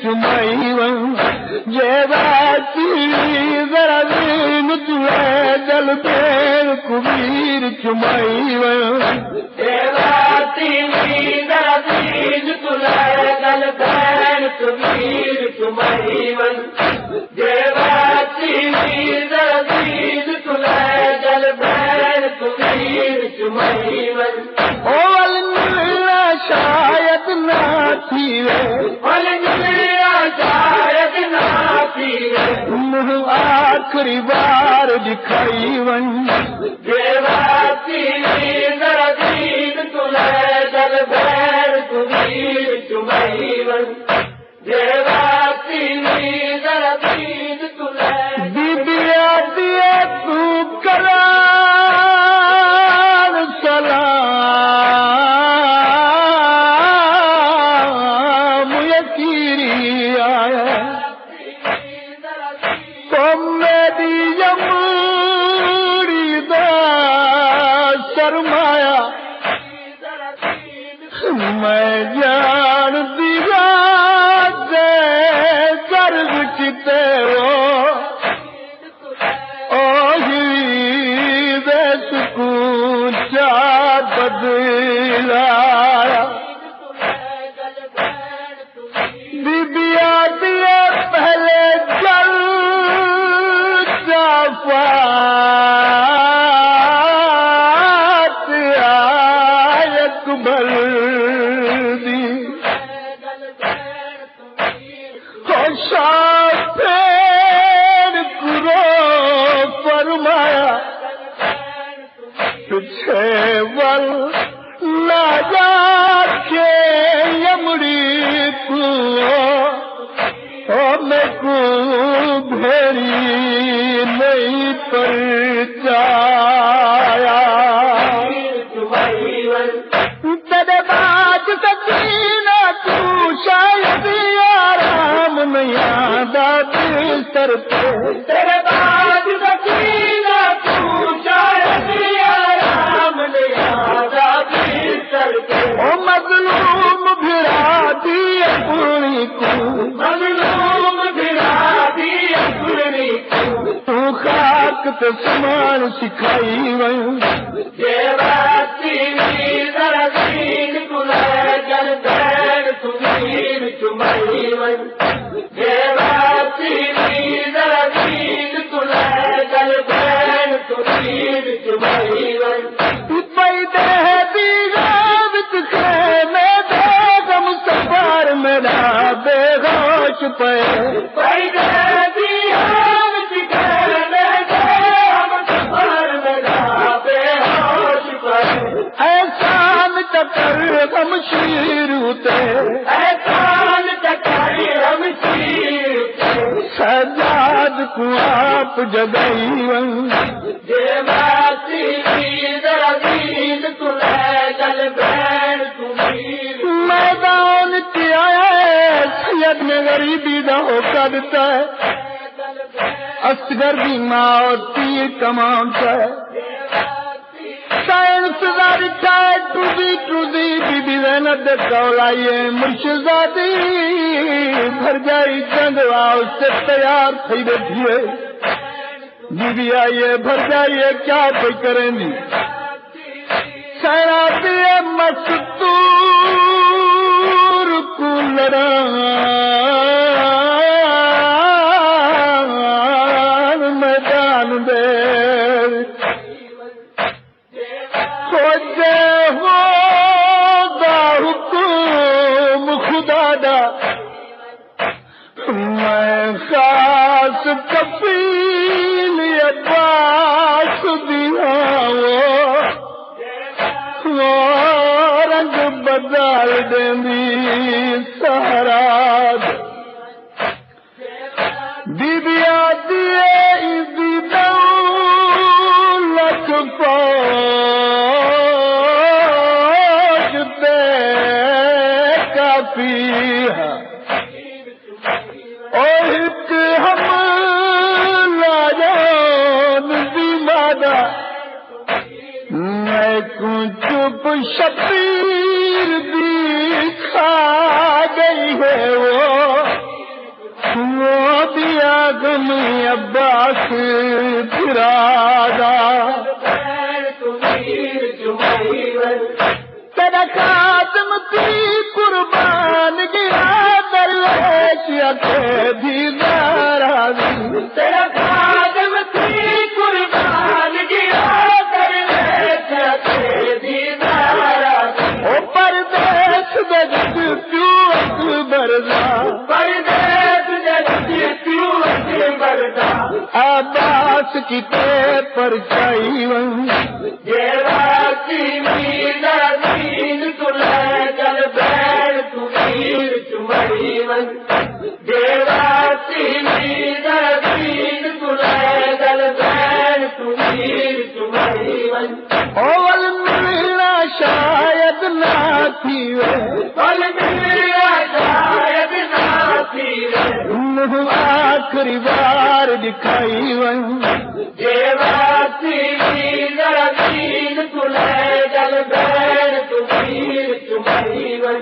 چمائی one جیواتی ذرا دین تلے دل پیر کبیر چمائی ون جیواتی ذرا دین تلے دل پیر کبیر چمائی ون جیواتی ذرا دین تلے دل پیر کبیر چمائی ون شاید نہ تھی شاید نہ تھی آخری بار دکھائی ون جیواتی ذرا دین تلے دل پیر کبیر چمائی ون جیواتی ذرا دین تلے بی بی آتی تو کرار سلام یکیری آیا تو میری یمری دا سرمایا میں جان دیا دے کر بچتے ہو بدلایا بی بی آتی ہے پہلے جل جافات آیت بل دی خوشا پھیر کرو فرمایا پچھے ول نہ جا کے یمڑی کو میں کو بھیری نہیں پرچایا تیرے بات سکینہ تو شاید آرام نہیں آدھا بستر پہ تیرے بات سکینہ تو شاید مظلوم بھرا دی اپنی کو مظلوم بھرا دی اپنی کو تو خاک تو سمان سکھائی ون جیواتی ذرا دین تلے دل پیر کبیر چمائی ون جیواتی ذرا دین تلے دل پیر کبیر چمائی ون میرا بے ہوش پہ احسان چکر ہم شیر ہوتے احسان چکر ہم شیر سجاد کو آپ جگائی ون جیواتی ذرا دین تلے دل پیر کبیر میدان کیا ہے سید میں غریبی نہ ہو کرتا ہے اصغر بھی ماں اور تیر کمان ہے سائنس داری چائے ٹوزی بی بی زینب کولائیے مرشدزادی بھر جائی جنگ اس سے تیار تھی بیٹھی ہے بی بی آئیے بھر جائیے کیا کوئی کریں گی سیراتی مستور کو لڑان میدان دے سوچے ہو دا حکم خدا دا میں خاص کفیل عباس دیا وہ رنگ بدل دینی سہرا بی بی آتی ایزی دولت فوج تے کافی ہے اور ایک ہم لاجان دی مادہ میں چپ شبیر دی کھا گئی ہے وہ غم عباس پھرادا تیرا خاتم کی قربان گیا درویش اکھے دیدار حاضر تیرا خاتم کی قربان گیا درویش اکھے دیدار حاضر او پردیس دجد کیوں اکبر دا پردیس دجد کیوں اکبر دا عباس کی تے پرچائی ون جیواتی مینا دین تلے جل بیر تمیر چمڑی ون جیواتی مینا دین تلے جل بیر تمیر چمڑی ون اول ملنا شاید نہ تھی اول ملنا شاید نہ تھی آخری بار دکھائی ون جیواتی مینا دین تلے جل بیر تمیر چمڑی ون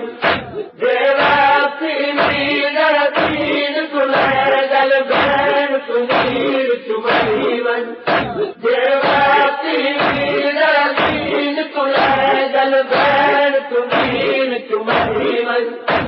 جیواتی مینا دین تلے جل بیر تمیر چمڑی ون جیواتی مینا دین تلے جل بیر تمیر چمڑی ون